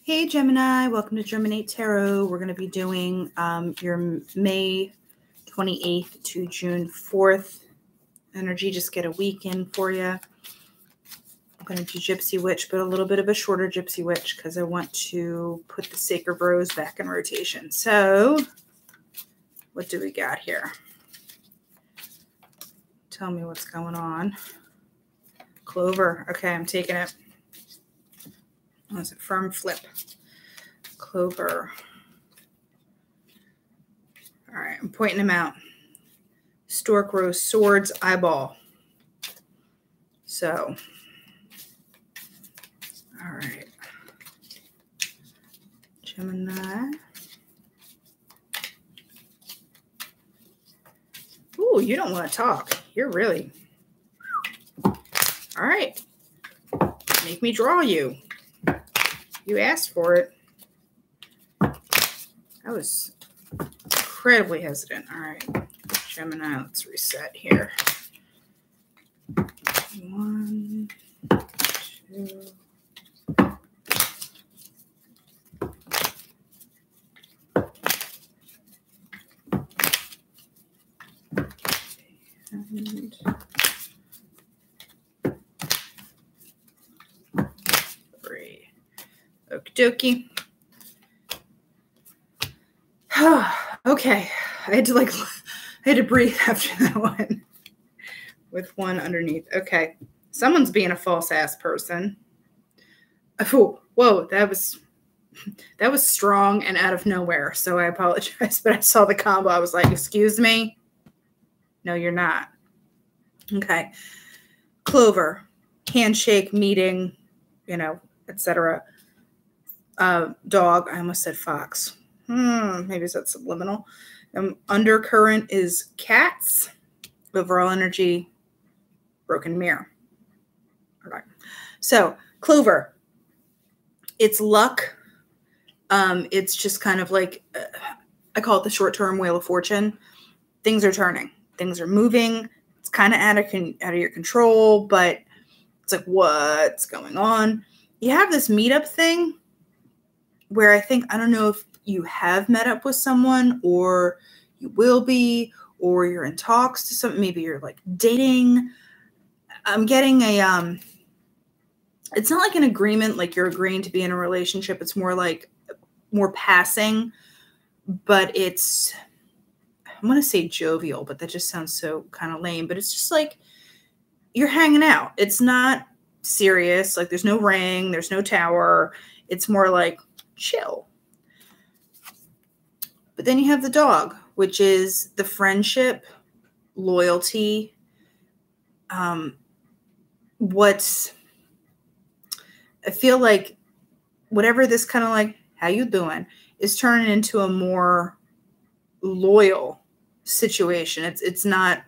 Hey Gemini, welcome to Germinate Tarot. We're going to be doing your May 28th to June 4th energy. Just get a week in for you. I'm going to do Gypsy Witch, but a little bit of a shorter Gypsy Witch because I want to put the Sacred Rose back in rotation. So what do we got here? Tell me what's going on. Clover. Okay, I'm taking it. Oh, it's a firm flip. Clover. All right, I'm pointing them out. Stork, Rose, Swords, Eyeball. So, all right. Gemini. Ooh, you don't want to talk. You're really... All right. Make me draw you. You asked for it. I was incredibly hesitant. All right, Gemini, let's reset here. 1, 2. And 3. Okie dokie. Okay, I had to breathe after that one with one underneath. Okay, someone's being a false ass person. Oh, whoa, that was strong and out of nowhere. So I apologize, but I saw the combo. I was like, excuse me. No, you're not. Okay, Clover, handshake, meeting, etc. Dog. I almost said fox. Maybe that's subliminal. Undercurrent is cats. Overall energy, broken mirror. All right. So Clover, it's luck. It's just kind of like, I call it the short-term wheel of fortune. Things are turning. Things are moving. It's kind of out of your control, but it's like, what's going on? You have this meetup thing where I don't know if you have met up with someone or you will be, or you're in talks to something. Maybe you're like dating. I'm getting it's not like an agreement, like you're agreeing to be in a relationship. It's more like more passing, but it's, I want to say jovial, but that just sounds so kind of lame, but it's just like you're hanging out. It's not serious. Like there's no ring, there's no tower. It's more like chill. But then you have the dog, which is the friendship, loyalty. I feel like whatever this kind of like, how you doing, is turning into a more loyal situation. It's not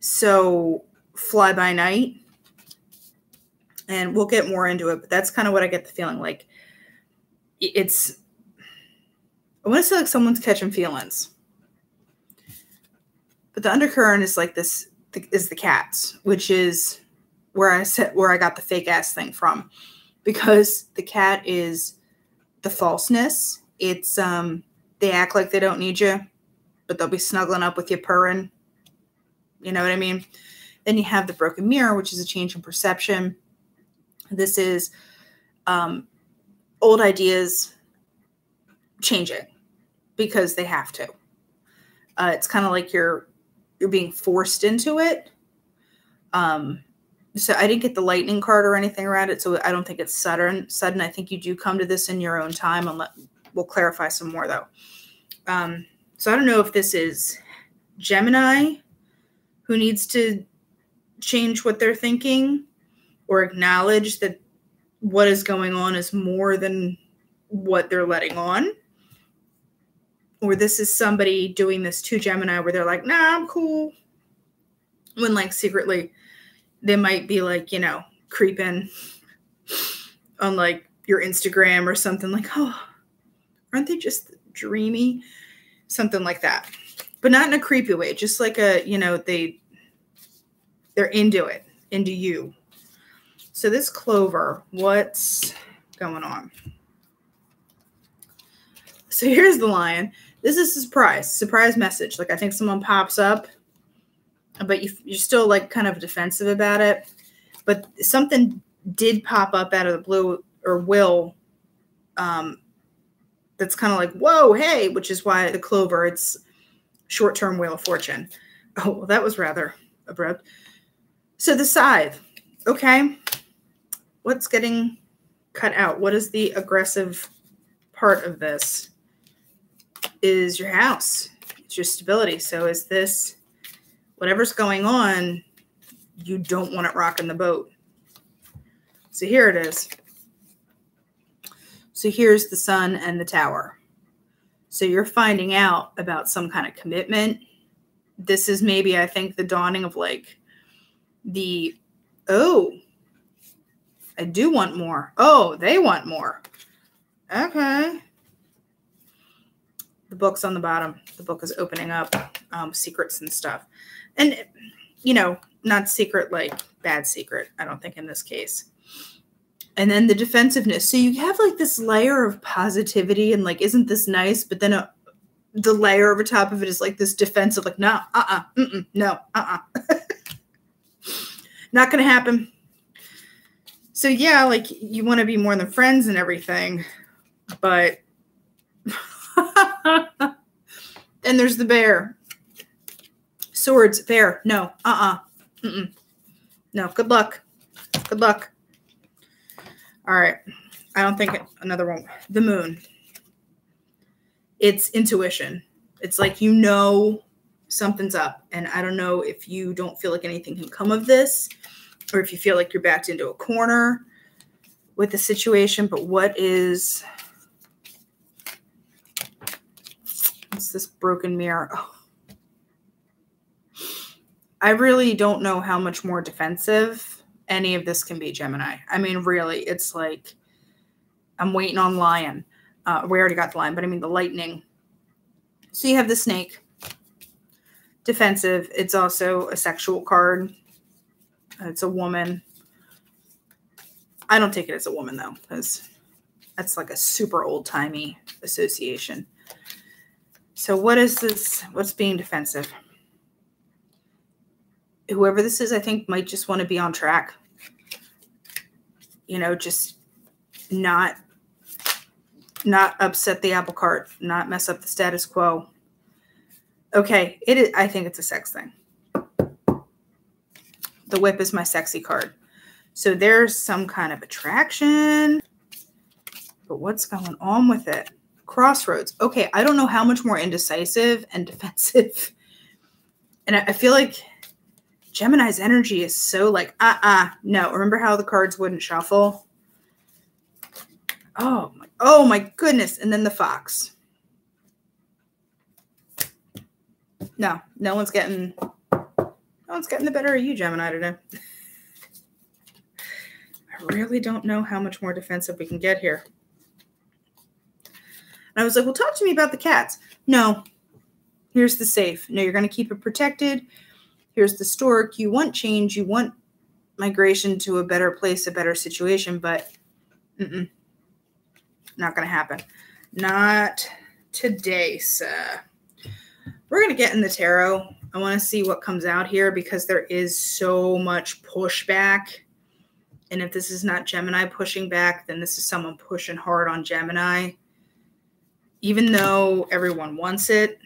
so fly by night. And we'll get more into it, but that's kind of what I get the feeling like. I want to say like someone's catching feelings. But the undercurrent is like this, is the cats, which is where I got the fake ass thing from. Because the cat is the falseness. It's, they act like they don't need you, but they'll be snuggling up with you purring. You know what I mean? Then you have the broken mirror, which is a change in perception. This is old ideas changing because they have to. It's kind of like you're being forced into it. So I didn't get the lightning card or anything around it, so I don't think it's sudden. I think you do come to this in your own time, and we'll clarify some more though. So I don't know if this is Gemini who needs to change what they're thinking or acknowledge that what is going on is more than what they're letting on. Or this is somebody doing this to Gemini where they're like, nah, I'm cool. When like secretly they might be like, creeping on like your Instagram or something like, oh, aren't they just dreamy? Something like that. But not in a creepy way. Just like they're into it, into you. So this Clover, what's going on? So here's the Lion. This is a surprise message. Like, I think someone pops up, but you're still like kind of defensive about it. But something did pop up out of the blue, or will, that's kind of like, whoa, hey, which is why the clover, it's short-term Wheel of Fortune. Oh, well, that was rather abrupt. So the scythe, okay. What's getting cut out? What is the aggressive part of this? Is your house. It's your stability. So is this, whatever's going on, you don't want it rocking the boat. So here it is. So here's the sun and the tower. So you're finding out about some kind of commitment. This is maybe, I think, the dawning of like the, oh, I do want more. Oh, they want more. Okay. The book's on the bottom. The book is opening up secrets and stuff. And, you know, not secret like bad secret, I don't think in this case. And then the defensiveness. So you have like this layer of positivity and like, isn't this nice? But then the layer over top of it is like this defensive, like, no, no, not going to happen. So yeah, like you want to be more than friends and everything, but then there's the bear. Swords, bear, no, no, good luck. Good luck. All right. I don't think another one. The moon. It's intuition. It's like, you know, something's up. And I don't know if you don't feel like anything can come of this, or if you feel like you're backed into a corner with the situation. But what is, what's this broken mirror? Oh. I really don't know how much more defensive any of this can be, Gemini. I mean, really, it's like, I'm waiting on lion. We already got the lion, but I mean the lightning. So you have the snake. Defensive. It's also a sexual card. It's a woman. I don't take it as a woman, though, because that's like a super old-timey association. So what is this? What's being defensive? Whoever this is, I think, might just want to be on track. You know, just not upset the apple cart, not mess up the status quo. Okay, it is, I think it's a sex thing. The whip is my sexy card. So there's some kind of attraction. But what's going on with it? Crossroads. Okay, I don't know how much more indecisive and defensive. And I feel like Gemini's energy is so like, no. Remember how the cards wouldn't shuffle? Oh my goodness. And then the fox. No one's getting the better of you, Gemini, today. I really don't know how much more defensive we can get here. And I was like, well, talk to me about the cats. No. Here's the safe. No, you're going to keep it protected. Here's the stork. You want change. You want migration to a better place, a better situation, but not going to happen. Not today, sir. We're going to get in the tarot. I want to see what comes out here because there is so much pushback. And if this is not Gemini pushing back, then this is someone pushing hard on Gemini. Even though everyone wants it,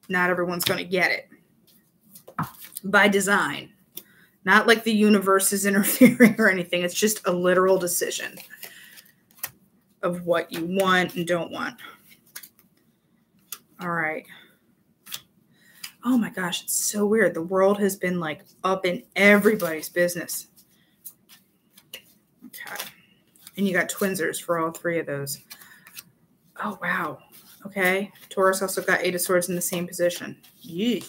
not everyone's going to get it. By design. Not like the universe is interfering or anything. It's just a literal decision of what you want and don't want. All right. Oh my gosh, it's so weird. The world has been like up in everybody's business. Okay. And you got twinsers for all three of those. Oh, wow. Okay. Taurus also got 8 of Swords in the same position. Yee.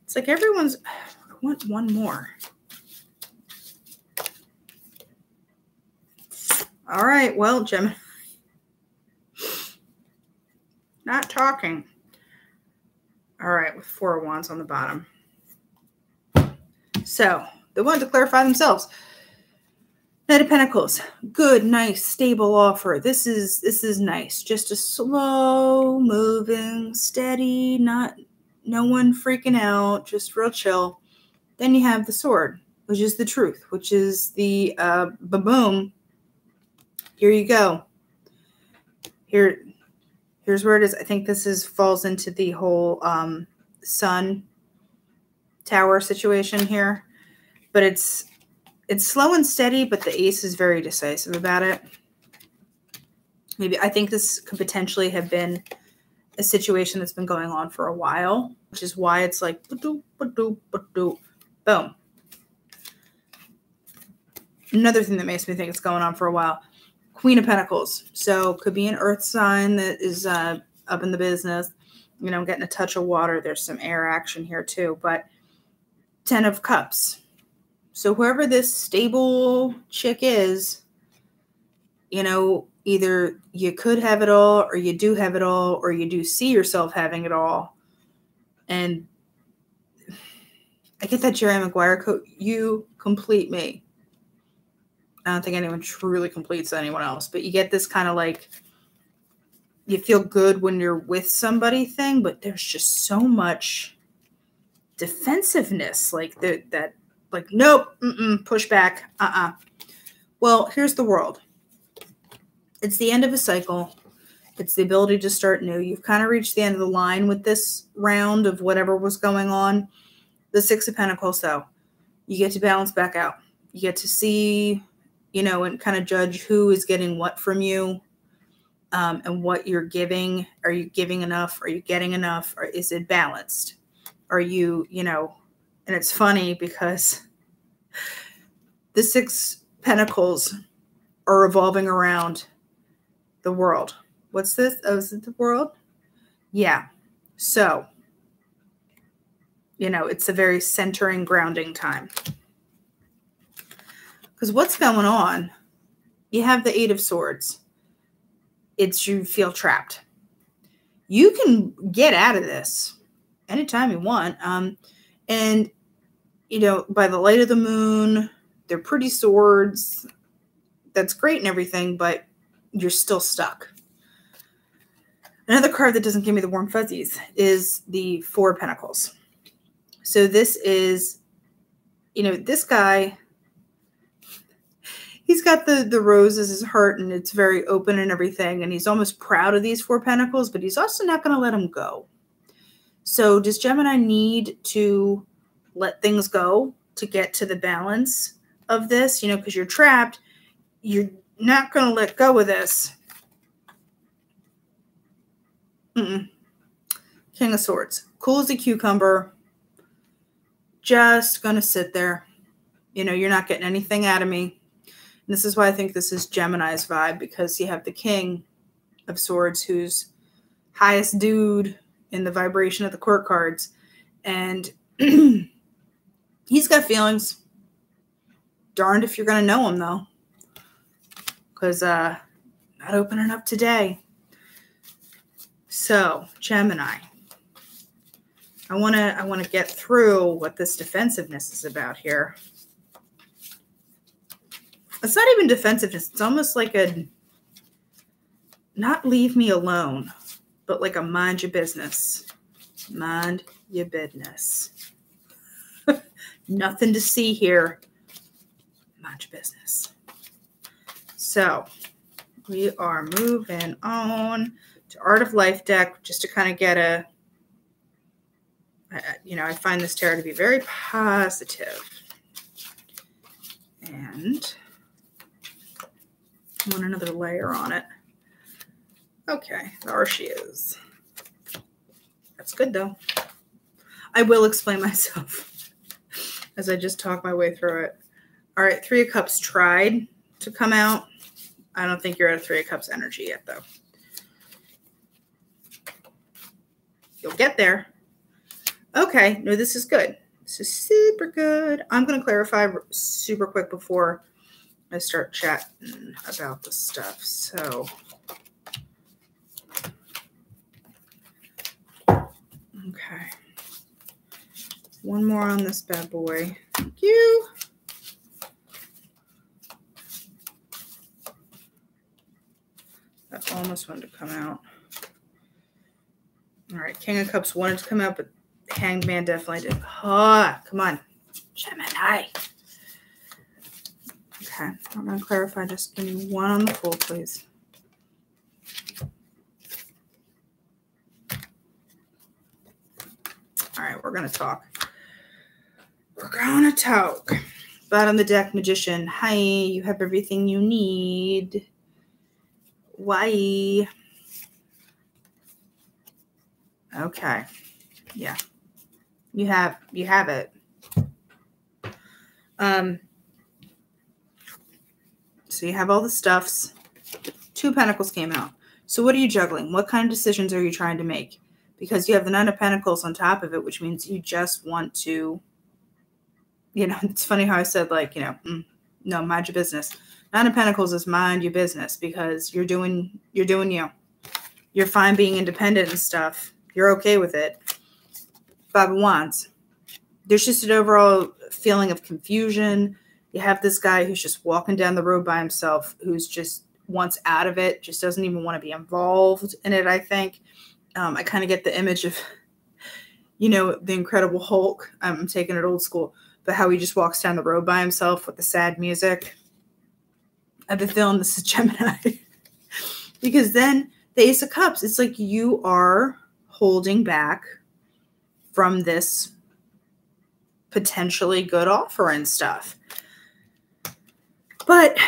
It's like everyone's, I want one more. All right. Well, Gemini. Not talking. All right. With 4 of Wands on the bottom. So they wanted to clarify themselves. Knight of Pentacles, good, nice, stable offer. This is nice. Just a slow moving, steady, no one freaking out, just real chill. Then you have the Sword, which is the truth, which is the ba-boom. Here you go. Here's where it is. I think this falls into the whole sun tower situation here, but it's slow and steady, but the ace is very decisive about it. Maybe I think this could potentially have been a situation that's been going on for a while, which is why it's like ba-doop, ba-doop, ba-doop, boom. Another thing that makes me think it's going on for a while, Queen of Pentacles. So could be an earth sign that is up in the business. You know, getting a touch of water. There's some air action here too, but 10 of Cups. So whoever this stable chick is, you know, either you could have it all, or you do have it all, or you do see yourself having it all. And I get that Jerry Maguire quote, you complete me. I don't think anyone truly completes anyone else, but you get this kind of like, you feel good when you're with somebody thing, but there's just so much defensiveness, like that like, nope, push back, Well, here's the World. It's the end of a cycle. It's the ability to start new. You've kind of reached the end of the line with this round of whatever was going on. The Six of Pentacles, though, you get to balance back out. You get to see, you know, and kind of judge who is getting what from you, and what you're giving. Are you giving enough? Are you getting enough? Or is it balanced? Are you, you know, and it's funny because the Six Pentacles are revolving around the World. What's this? Oh, is it the World? Yeah. So, you know, it's a very centering, grounding time. Because what's going on? You have the Eight of Swords. It's you feel trapped. You can get out of this anytime you want. And, you know, by the light of the moon, they're pretty swords. That's great and everything, but you're still stuck. Another card that doesn't give me the warm fuzzies is the Four of Pentacles. So this is, you know, this guy, he's got the rose as his heart, and it's very open and everything, and he's almost proud of these Four of Pentacles, but he's also not going to let them go. So does Gemini need to let things go to get to the balance of this? You know, because you're trapped. You're not going to let go of this. King of Swords. Cool as a cucumber. Just going to sit there. You know, you're not getting anything out of me. And this is why I think this is Gemini's vibe, because you have the King of Swords, who's highest dude in the vibration of the court cards. And he's got feelings. Darned if you're going to know him, though. Because not opening up today. So, Gemini. I want to get through what this defensiveness is about here. It's not even defensiveness. It's almost like a not leave me alone, but like a mind your business. Mind your business. Nothing to see here. Mind your business. So we are moving on to Art of Life deck, just to kind of get a, you know, I find this tarot to be very positive. And I want another layer on it. Okay, there she is. That's good, though. I will explain myself as I just talk my way through it. All right, Three of Cups tried to come out. I don't think you're at a Three of Cups energy yet, though. You'll get there. Okay, no, this is good. This is super good. I'm going to clarify super quick before I start chatting about the stuff. So, okay. One more on this bad boy. Thank you. Oracle almost wanted to come out. All right, King of Cups wanted to come out, but Hanged Man definitely did. Ah, come on. Gemini. Okay, I'm going to clarify. Just give me one on the Fool, please. All right, we're going to talk. We're going to talk. Bottom of the deck, Magician. Hi, you have everything you need. Why? Okay. Yeah. You have it. So you have all the stuffs. Two of Pentacles came out. So what are you juggling? What kind of decisions are you trying to make? Because you have the Nine of Pentacles on top of it, which means you just want to, it's funny how I said, like, no, mind your business. Nine of Pentacles is mind your business, because you're doing you. You're fine being independent and stuff. You're okay with it. Five of Wands. There's just an overall feeling of confusion. You have this guy who's just walking down the road by himself, who's just wants out of it, just doesn't even want to be involved in it, I think. I kind of get the image of, the Incredible Hulk. I'm taking it old school, but how he just walks down the road by himself with the sad music. I have a feeling this is Gemini. Because then the Ace of Cups, it's like you are holding back from this potentially good offer and stuff. But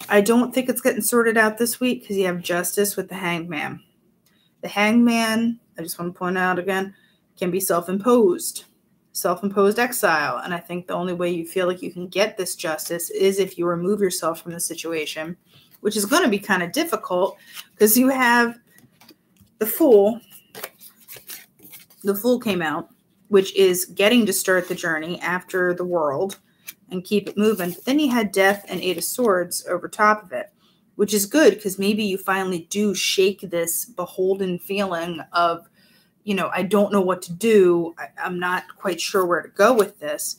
I don't think it's getting sorted out this week, because you have Justice with the Hanged Man. The Hanged Man, I just want to point out again, can be self-imposed exile. And I think the only way you feel like you can get this justice is if you remove yourself from the situation, which is going to be kind of difficult, because you have the Fool. The Fool came out, which is getting to start the journey after the World and keep it moving. But then you had Death and Eight of Swords over top of it, which is good, because maybe you finally do shake this beholden feeling of, I don't know what to do. I'm not quite sure where to go with this.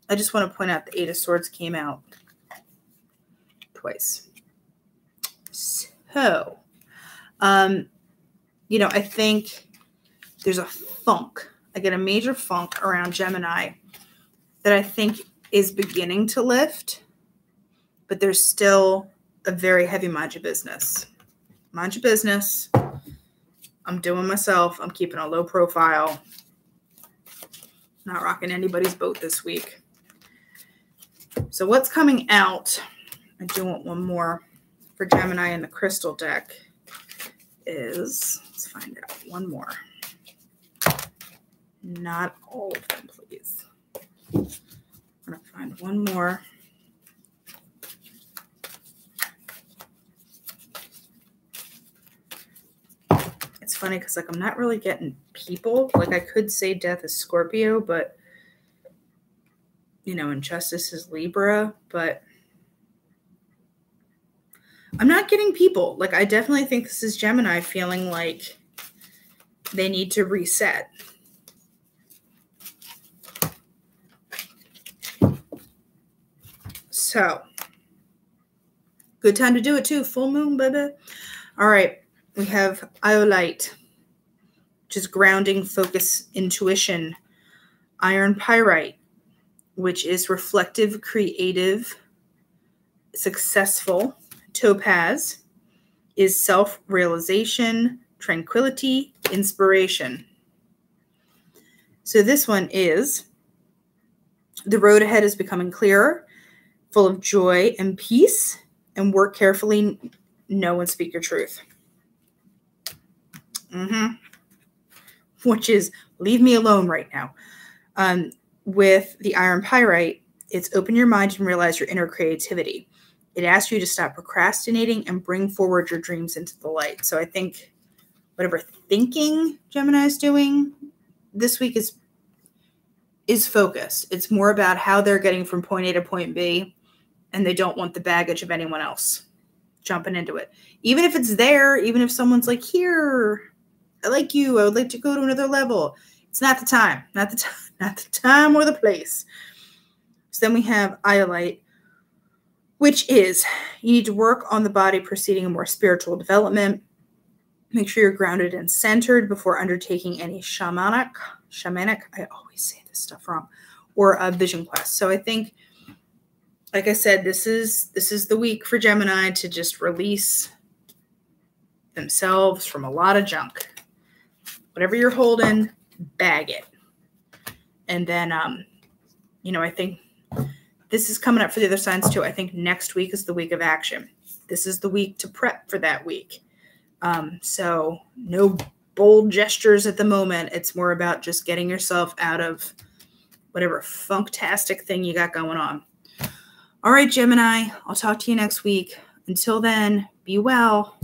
I just want to point out the Eight of Swords came out twice. So, I think there's a funk. I get a major funk around Gemini that I think is beginning to lift, but there's still a very heavy mind your business. Mind your business. I'm doing myself. I'm keeping a low profile. Not rocking anybody's boat this week. So what's coming out? I do want one more for Gemini in the crystal deck is, let's find out, one more. Not all of them, please. I'm going to find one more. It's funny because, I'm not really getting people. I could say Death is Scorpio, but, and Justice is Libra, but I'm not getting people. I definitely think this is Gemini feeling like they need to reset. So, good time to do it too. Full moon, baby. All right. We have Iolite, which is grounding, focus, intuition. Iron Pyrite, which is reflective, creative, successful. Topaz is self-realization, tranquility, inspiration. So this one is, the road ahead is becoming clearer, full of joy and peace, and work carefully, know and speak your truth. Which is, leave me alone right now. With the Iron Pyrite, it's open your mind and realize your inner creativity. It asks you to stop procrastinating and bring forward your dreams into the light. So I think whatever thinking Gemini is doing this week is focus. It's more about how they're getting from point A to point B, and they don't want the baggage of anyone else jumping into it. Even if it's there, even if someone's like, here, I like you, I would like to go to another level. It's not the time, not the time or the place. So then we have Iolite, which is you need to work on the body proceeding a more spiritual development. Make sure you're grounded and centered before undertaking any shamanic, I always say this stuff wrong, or a vision quest. So I think, like I said, this is the week for Gemini to just release themselves from a lot of junk. Whatever you're holding, bag it. And then, I think this is coming up for the other signs too. I think next week is the week of action. This is the week to prep for that week. So no bold gestures at the moment. It's more about just getting yourself out of whatever funktastic thing you got going on. All right, Gemini, I'll talk to you next week. Until then, be well.